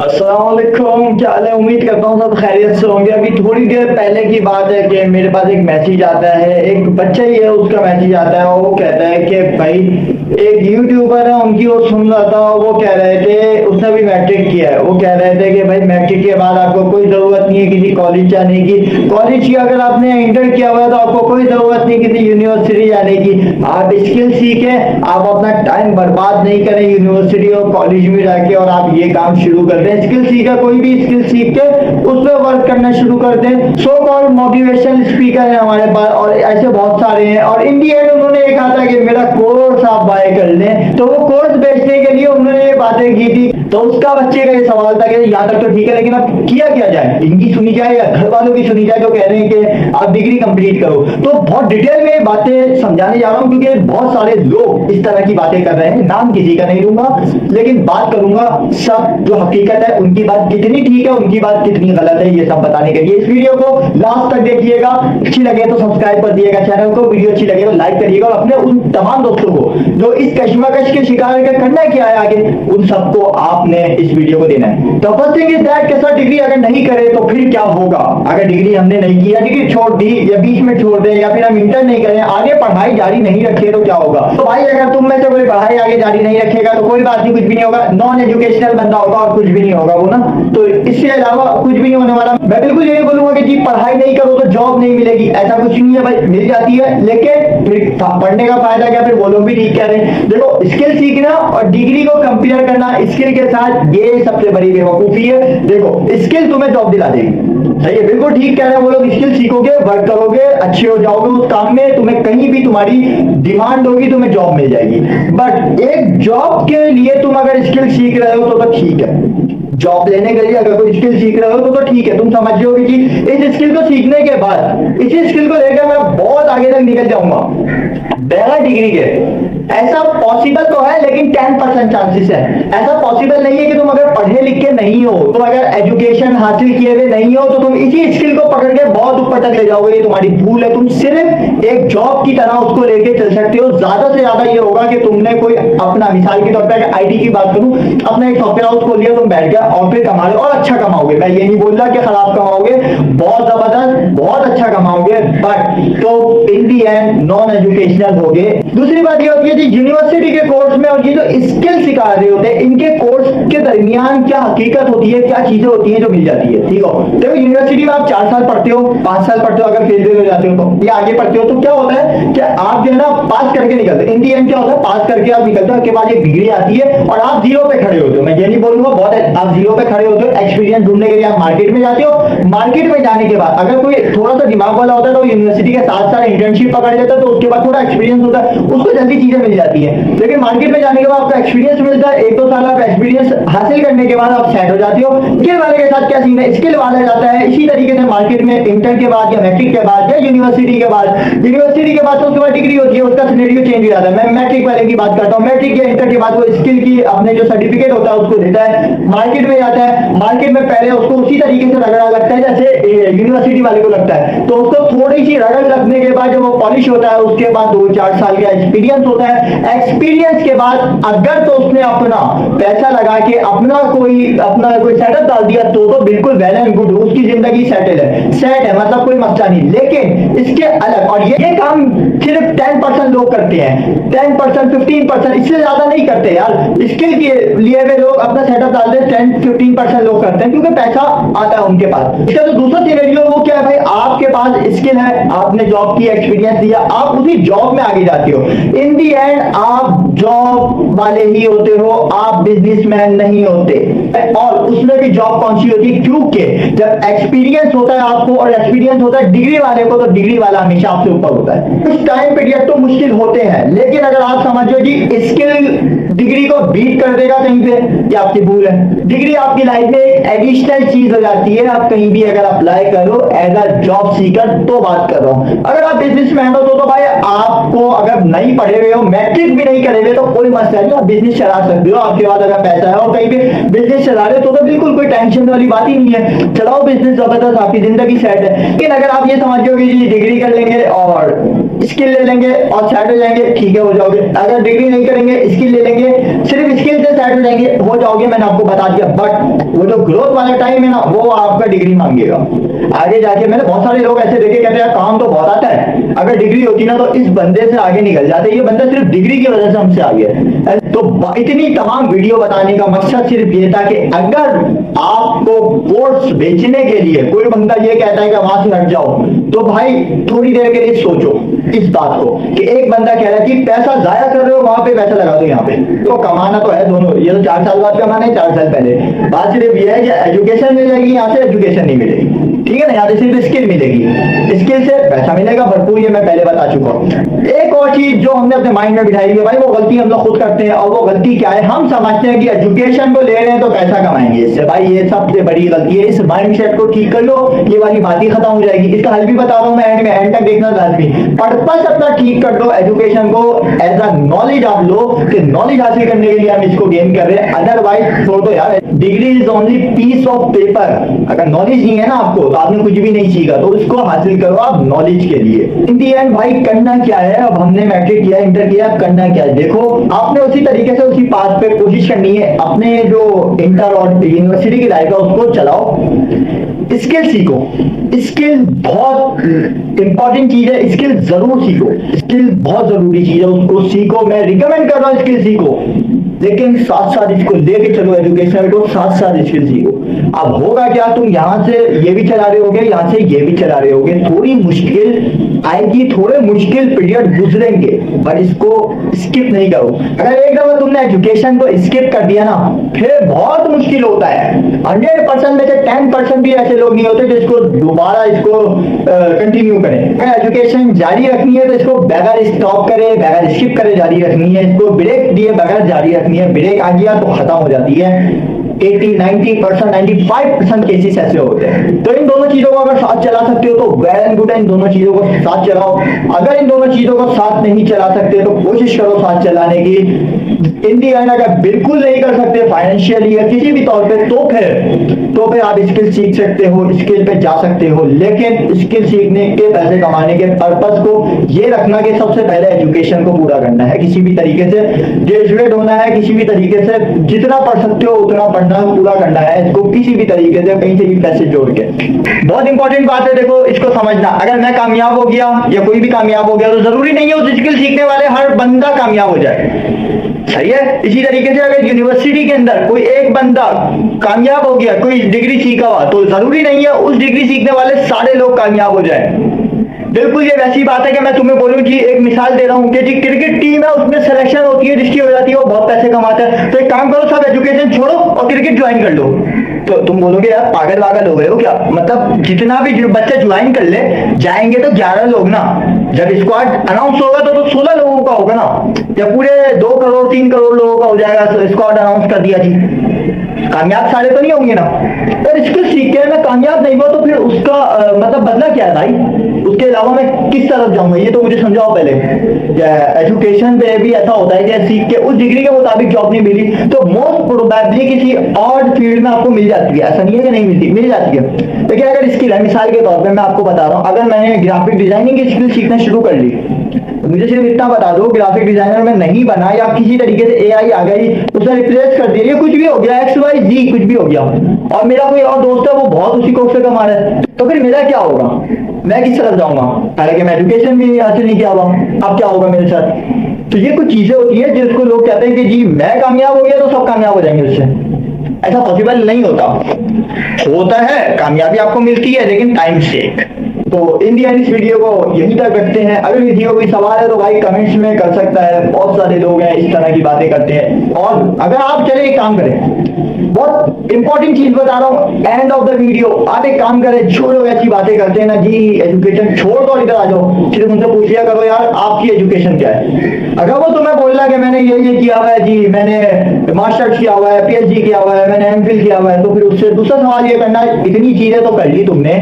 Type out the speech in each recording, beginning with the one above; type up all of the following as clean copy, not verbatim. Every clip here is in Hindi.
अस्सलाम वालेकुम, क्या हाल है। उम्मीद करता हूँ सब खैरियत से होंगे। अभी थोड़ी देर पहले की बात है कि मेरे पास एक मैसेज आता है, एक बच्चा ही है उसका मैसेज आता है और वो कहता है कि भाई एक यूट्यूबर है उनकी वो सुन रहा था और वो कह रहे थे उसने भी मैट्रिक किया है। वो कह रहे थे कि भाई मैट्रिक के बाद आपको कोई जरूरत नहीं है किसी कॉलेज जाने की। कॉलेज की अगर आपने इंटर किया हुआ है तो आपको कोई जरूरत नहीं किसी यूनिवर्सिटी जाने की। आप स्किल सीखे, आप अपना टाइम बर्बाद नहीं करें यूनिवर्सिटी और कॉलेज में जाके और आप ये काम शुरू कर दें। स्किल सीखा, कोई भी स्किल सीख के उस पर वर्क करना शुरू कर दें। सो कॉल्ड मोटिवेशनल स्पीकर है हमारे पास और ऐसे बहुत सारे हैं। और इन दी एंड उन्होंने ये कहा था कि मेरा कोर्स आप बाय कर लें, तो वो कोर्स बेचने के लिए उन्होंने ये बातें की थी। तो उसका बच्चे का ये सवाल था कि यहाँ तक तो ठीक है, लेकिन अब किया क्या जाए, इनकी सुनी जाए या घर वालों की सुनी जाए जो कह रहे हैं कि आप डिग्री कंप्लीट करो। तो बहुत डिटेल में बातें समझाने जा रहा हूँ क्योंकि बहुत सारे लोग इस तरह की बातें कर रहे हैं। नाम किसी का नहीं लूंगा लेकिन बात करूंगा सब जो हकीकत है उनकी बात कितनी ठीक है, उनकी बात कितनी गलत है, ये सब बताने के लिए इस वीडियो को लास्ट तक देखिएगा। अच्छी लगे तो सब्सक्राइब कर दिएगा चैनल को, वीडियो अच्छी लगे तो लाइक करिएगा और अपने उन तमाम दोस्तों को जो इस कश्मकश के शिकार है करना क्या है आगे, उन सबको आपने इस वीडियो को देना है। तो फर्स्ट थिंग इज दैट कैसा डिग्री अगर नहीं करे तो फिर क्या होगा। अगर डिग्री हमने नहीं की या डिग्री छोड़ दी या बीच में छोड़ दे या फिर हम इंटर नहीं करें, आगे पढ़ाई जारी नहीं रखे तो क्या होगा। तो भाई अगर तुम में से कोई पढ़ाई आगे जारी नहीं रखेगा तो कोई बात नहीं, कुछ भी नहीं होगा, नॉन एजुकेशनल बंदा होगा और कुछ भी नहीं होगा वो ना। तो इससे अलावा कुछ भी नहीं होने वाला। मैं बिल्कुल ये नहीं बोलूंगा कि जी पढ़ाई नहीं करो तो जॉब नहीं मिलेगी, ऐसा कुछ नहीं है भाई, मिल जाती है। लेकिन फिर पढ़ने का फायदा क्या, फिर वो लोग भी ठीक कह रहे हैं। देखो स्किल सीखना और डिग्री को कंपेयर करना स्किल के साथ, ये सबसे बड़ी बेवकूफी है। देखो स्किल तुम्हें जॉब दिला देगी, सही है, बिल्कुल ठीक कह रहे हैं वो लोग। स्किल सीखोगे, वर्क करोगे, अच्छे हो जाओगे उस काम में, तुम्हें कहीं भी तुम्हारी डिमांड होगी, तुम्हें जॉब मिल जाएगी। बट एक जॉब के लिए तुम अगर स्किल सीख रहे हो तो ठीक है। जॉब लेने के लिए अगर कोई स्किल सीख रहे हो तो ठीक है, तुम समझ रहे हो कि इस स्किल को सीखने के बाद इसी स्किल को लेकर मैं बहुत आगे तक निकल जाऊंगा बगैर डिग्री के। ऐसा पॉसिबल तो है लेकिन 10% चांसेस है। ऐसा पॉसिबल नहीं है कि तुम अगर पढ़े लिखे नहीं हो, तुम अगर एजुकेशन हासिल किए हुए नहीं हो तो तुम इसी स्किल को पकड़ के बहुत ऊपर तक ले जाओगे। ये तुम्हारी भूल है। तुम सिर्फ एक जॉब की तरह उसको लेके चल सकते हो। ज्यादा से ज्यादा ये होगा कि तुमने कोई अपना, मिसाल के तौर पर आईटी की बात करूं, अपना एक सॉफ्टवेयर हाउस खोल लिया, तुम बैठ गया और फिर कमा लो और अच्छा कमाओगे। मैं ये नहीं बोल रहा कि खराब कमाओगे, बहुत जबरदस्त बहुत अच्छा कमाओगे, बट तो इन दी एंड नॉन एजुकेशनल होगे। दूसरी बात ये होती है यूनिवर्सिटी के कोर्स में और ये जो स्किल सिखा रहे होते हैं इनके कोर्स के दरमियान क्या हकीकत होती है, क्या चीजें होती हैं जो मिल जाती है। ठीक हो, देखो यूनिवर्सिटी में आप 4 साल पढ़ते हो, 5 साल पढ़ते हो, अगर फेल हो जाते हो तो या आगे पढ़ते हो तो क्या होता है कि आप जो है ना पास करके निकलते हो। इन दी एंड क्या होता है, पास करके आप निकलते हो, उसके बाद एक डिग्री आती है और आप जीरो पे खड़े होते हो। मैं ये नहीं बोलूंगा बहुत है, आप जीरो पे खड़े होते हो। एक्सपीरियंस ढूंढने के लिए आप मार्केट में जाते हो। मार्केट में जाने के बाद अगर कोई थोड़ा सा दिमाग वाला होता है तो यूनिवर्सिटी के साथ साथ इंटर्नशिप पकड़ लेता है, तो उसके बाद थोड़ा एक्सपीरियंस होता है, उसको जल्दी चीजें मिल जाती है। लेकिन मार्केट में जाने के बाद आपका एक्सपीरियंस मिलता है, 1-2 साल आप एक्सपीरियंस हासिल करने के बाद आप सेट हो जाते हो। स्किल वाले के साथ क्या सीन है, स्किल वाला जाता है इसी तरीके से मार्केट में इंटर के बाद या मैट्रिक के बाद या यूनिवर्सिटी के बाद। यूनिवर्सिटी के बाद तो उसके बाद डिग्री होती है, उसका सिनेरियो चेंज हो जाता है। मैं मैट्रिक वाले की बात करता हूँ, मैट्रिक या इंटर के बाद वो स्किल की अपने जो सर्टिफिकेट होता है उसको देता है, मार्केट में जाता है। मार्केट में पहले उसको उसी तरीके से रगड़ा लगता है जैसे यूनिवर्सिटी वाले को लगता है, तो उसको थोड़ी सी रगड़ लगने के बाद जब वो पॉलिश होता है उसके बाद 2-4 साल का एक्सपीरियंस होता है। एक्सपीरियंस के बाद अगर तो उसने अपना पैसा लगा के अपना कोई सेटअप डाल दिया तो बिल्कुल वेल एंड गुड, उसकी जिंदगी सेटल है, सेट है, मतलब कोई मसला नहीं। लेकिन इसके अलग, और ये काम सिर्फ 10% लोग करते हैं, 10% 15%, इससे ज्यादा नहीं करते यार। स्किल के लिए वे लोग अपना सेटअप डालते हैं, 10-15% लोग करते हैं क्योंकि पैसा आता है उनके पास। इसका जो दूसरा सिनेरियो वो क्या है, भाई आपके पास स्किल है, आपने जॉब की, एक्सपीरियंस दिया, आप उसी जॉब में आगे जाते हो। इन दी एंड आप जॉब वाले ही होते हो, आप बिजनेसमैन नहीं होते। और उसमें भी जॉब कौन सी होती है, क्योंकि जब एक्सपीरियंस होता है आपको और एक्सपीरियंस होता है डिग्री वाले को, तो डिग्री वाला हमेशा आपसे ऊपर होता है। कुछ टाइम पीरियड तो मुश्किल होते हैं, लेकिन अगर आप समझो जी स्किल डिग्री को बीट कर देगा कहीं पे, ये आपकी भूल है। डिग्री आपकी लाइफ में एक एडिशनल चीज हो जाती है। आप कहीं भी अगर अप्लाई करो एज अ जॉब सीकर तो बात कर रहा हूं। अगर आप बिजनेसमैन हो तो भाई आपको अगर नहीं पढ़े हुए हो, मैट्रिक भी नहीं करे हुए तो कोई मसला नहीं, आप बिजनेस चला सकते हो। आपके पास अगर पैसा है और कहीं पे बिजनेस चला रहे हो तो बिल्कुल कोई टेंशन वाली बात ही नहीं है, चलाओ बिजनेस, जबरदस्त, आपकी जिंदगी सेट है। लेकिन अगर आप ये समझोगे जी डिग्री कर लेंगे और स्किल ले लेंगे और सेट हो जाएंगे, ठीक है हो जाओगे। अगर डिग्री नहीं करेंगे, स्किल ले लेंगे, सिर्फ स्किल से सेट हो जाएंगे, हो जाओगे, मैंने आपको बता दिया। बट वो जो ग्रोथ वाला टाइम है ना, वो आपका डिग्री मांगेगा आगे जाके। मैंने बहुत सारे लोग ऐसे देखे, कहते हैं काम तो बहुत आता है, अगर डिग्री होती ना तो इस बंदे से आगे निकल जाते, ये बंदा सिर्फ डिग्री की वजह से हमसे आगे है। तो इतनी तमाम वीडियो बताने का मकसद सिर्फ ये था कि अगर आपको कोर्स बेचने के लिए कोई बंदा ये कहता है कि वहां से हट जाओ, तो भाई थोड़ी देर के लिए सोचो इस बात को कि एक बंदा कह रहा है कि पैसा जाया कर रहे हो, वहां पे पैसा लगा दो, यहाँ पे तो कमाना तो है दोनों। ये तो 4 साल बाद कमाना है, 4 साल पहले। बात सिर्फ ये है कि एजुकेशन मिलेगी, यहाँ से एजुकेशन नहीं मिलेगी, ठीक है ना, यहाँ से सिर्फ स्किल मिलेगी, स्किल से पैसा मिलेगा भरपूर, ये मैं पहले बता चुका हूँ। एक और चीज जो हमने अपने माइंड में बिठाई है भाई, वो गलती हम लोग खुद करते हैं, और वो गलती क्या है, हम समझते हैं कि एजुकेशन को ले रहे हैं तो पैसा कमाएंगे इससे। भाई ये सबसे बड़ी गलती है, इस माइंडसेट को ठीक कर लो, ये वाली बात ही खत्म हो जाएगी। इसका हल भी बता रहा हूँ मैं एंड में, एंड तक देखना लाजमी। पर्पस अपना ठीक कर लो, एजुकेशन को एज अ नॉलेज आप लो कि नॉलेज हासिल करने के लिए हम इसको गेन कर रहे हैं, अदरवाइज छोड़ दो यार। Degree is only piece of paper. अगर नॉलेज नहीं है ना आपको, तो आपने कुछ भी नहीं सीखा, तो उसको हासिल करो आप नॉलेज के लिए। इन दी एंड भाई करना क्या है, अब हमने मैट्रिक किया, इंटर किया, करना क्या है, देखो आपने उसी तरीके से उसी पाथ पे कोशिश करनी है। अपने जो इंटर और यूनिवर्सिटी की लाइफ है उसको चलाओ, स्किल सीखो। स्किल बहुत इंपॉर्टेंट चीज है, स्किल जरूर सीखो, स्किल बहुत जरूरी चीज है, उसको सीखो। मैं रिकमेंड कर रहा हूँ स्किल सीखो, लेकिन साथ साथ इसको लेके चलो, एजुकेशन को साथ साथ स्किल सीखो। अब होगा क्या, तुम यहाँ से ये भी चला रहे होगे, यहाँ से ये भी चला रहे होगे, थोड़ी मुश्किल आएगी, थोड़े मुश्किल पीरियड गुजरेंगे, पर इसको स्किप नहीं करो। अगर एक दफा तुमने एजुकेशन को स्किप कर दिया ना, फिर बहुत मुश्किल होता है। 100% में से 10% भी ऐसे लोग नहीं होते जो इसको दोबारा इसको कंटिन्यू करें। अगर एजुकेशन जारी रखनी है तो इसको बगैर स्टॉप करे, बगैर स्किप करे जारी रखनी है, इसको ब्रेक दिए बगैर जारी रखनी है। ब्रेक आ गया तो खत्म हो जाती है। 80-90%, 95% केसेस ऐसे होते हैं। तो इन दोनों चीजों को अगर साथ चला सकते हो तो वेल एंड गुड है, इन दोनों चीजों को साथ चलाओ। अगर इन दोनों चीजों को साथ नहीं चला सकते तो कोशिश करो साथ चलाने की। इन दी एंड अगर बिल्कुल नहीं कर सकते फाइनेंशियली या किसी भी तौर पे, तो फिर आप स्किल सीख सकते हो, स्किल पे जा सकते हो, लेकिन स्किल सीखने के, पैसे कमाने के पर्पस को ये रखना कि सबसे पहले एजुकेशन को पूरा करना है, किसी भी तरीके से ग्रेजुएट होना है, किसी भी तरीके से जितना पढ़ सकते हो उतना पढ़ना पूरा करना है, इसको किसी भी तरीके से कहीं से भी पैसे जोड़ के। बहुत इंपॉर्टेंट बात है, देखो इसको समझना। अगर मैं कामयाब हो गया या कोई भी कामयाब हो गया तो जरूरी नहीं है उस स्किल सीखने वाले हर बंदा कामयाब हो जाए, सही है। इसी तरीके से अगर यूनिवर्सिटी के अंदर कोई एक बंदा कामयाब हो गया, कोई डिग्री सीखा हुआ, तो जरूरी नहीं है उस डिग्री सीखने वाले सारे लोग कामयाब हो जाए। बिल्कुल ये वैसी बात है कि मैं तुम्हें बोलूं जी, एक मिसाल दे रहा हूं कि जी क्रिकेट टीम है, उसमें सिलेक्शन होती है, जिसकी हो जाती है वो बहुत पैसे कमाता है, तो एक काम करो सब एजुकेशन छोड़ो और क्रिकेट ज्वाइन कर लो। तो तुम बोलोगे यार पागल वागल हो गए हो क्या, मतलब जितना भी बच्चे ज्वाइन कर ले, जाएंगे तो 11 लोग ना, जब स्क्वाड अनाउंस होगा तो 16 लोगों का होगा ना, या पूरे 2 करोड़ 3 करोड़ लोगों का हो जाएगा, स्क्वाड अनाउंस कर दिया जी, कामयाब सारे तो नहीं होंगे ना। और स्किल सीख के मैं कामयाब नहीं हुआ तो फिर उसका मतलब बदला क्या है भाई, उसके अलावा मैं किस तरफ जाऊंगा, ये तो मुझे समझाओ पहले। एजुकेशन पे भी ऐसा होता है कि सीख के उस डिग्री के मुताबिक जॉब नहीं मिली तो मोस्ट प्रोबेबली किसी और फील्ड में आपको मिल जाती है, ऐसा नहीं है कि नहीं मिलती, मिल जाती है। लेकिन अगर स्किल है, मिसाल के तौर पे मैं आपको बता रहा हूँ, अगर मैंने ग्राफिक डिजाइनिंग की स्किल सीखना शुरू कर ली, तो मुझे सिर्फ इतना बता दो ग्राफिक डिजाइनर में नहीं बना या किसी तरीके से एआई आ गई उसने रिप्लेस कर दिया, कुछ भी हो गया, XYZ कुछ भी हो गया, और मेरा कोई और दोस्त है वो बहुत उसी कोर्स से कमा रहा है, तो फिर मेरा क्या होगा, मैं किस तरफ जाऊंगा, हालांकि मैं एजुकेशन भी हासिल नहीं किया हुआ, अब क्या होगा मेरे साथ। तो ये कुछ चीजें होती है जिसको लोग कहते हैं कि जी मैं कामयाब हो गया तो सब कामयाब हो जाएंगे उससे। ऐसा पॉसिबल नहीं होता है, कामयाबी आपको मिलती है लेकिन टाइम से। तो इन दी एंड इस वीडियो को यहीं तक रखते हैं। अगर वीडियो को कोई सवाल है तो भाई कमेंट्स में कर सकता है, बहुत सारे लोग हैं इस तरह की बातें करते हैं। और अगर आप चले एक काम करें, बहुत इंपॉर्टेंट चीज बता रहा हूँ, एंड ऑफ द वीडियो आप एक काम करें, जो लोग ऐसी बातें करते हैं ना जी एजुकेशन छोड़ दो इधर आ जाओ, सिर्फ उनसे पूछ लिया करो यार आपकी एजुकेशन क्या है। अगर वो तुम्हें बोल रहा है कि मैंने ये किया हुआ है जी, मैंने मास्टर्स किया हुआ है, PhD किया हुआ है, मैंने MPhil किया हुआ है, तो फिर उससे दूसरा सवाल ये करना, इतनी चीजें तो कर ली तुमने,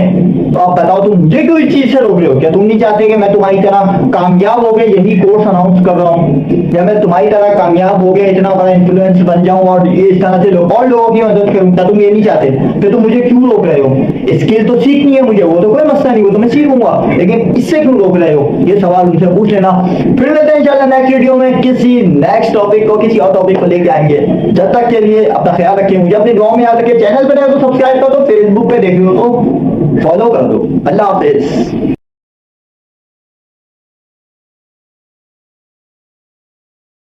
तो आप बताओ तुम मुझे क्यों इस चीज से रोक रहे हो, क्या तुम नहीं चाहते कि मैं तुम्हारी तरह कामयाब हो गए, यही कोर्स अनाउंस कर रहा हूँ, या मैं तुम्हारी तरह कामयाब हो गया, इतना बड़ा इन्फ्लुएंस बन जाऊं और ये इस तरह से लोग और लोगों की मदद करूं, क्या तुम ये नहीं चाहते? फिर तुम मुझे क्यों रोक रहे हो? स्किल तो सीखनी है मुझे, वो तो कोई मसला नहीं, वो तो मैं सीखूंगा, लेकिन इससे क्यों रोक रहे हो? ये सवाल उनसे पूछ लेना। फिर मिलते हैं इंशाल्लाह नेक्स्ट वीडियो में, किसी नेक्स्ट टॉपिक को, किसी और टॉपिक को लेके आएंगे। जब तक के लिए अपना ख्याल रखिए, मुझे अपनी दुआ में याद रखिए। चैनल पर तो सब्सक्राइब कर दो, फेसबुक पे देख रहे हो तो फॉलो कर दो। अल्लाह हाफिज।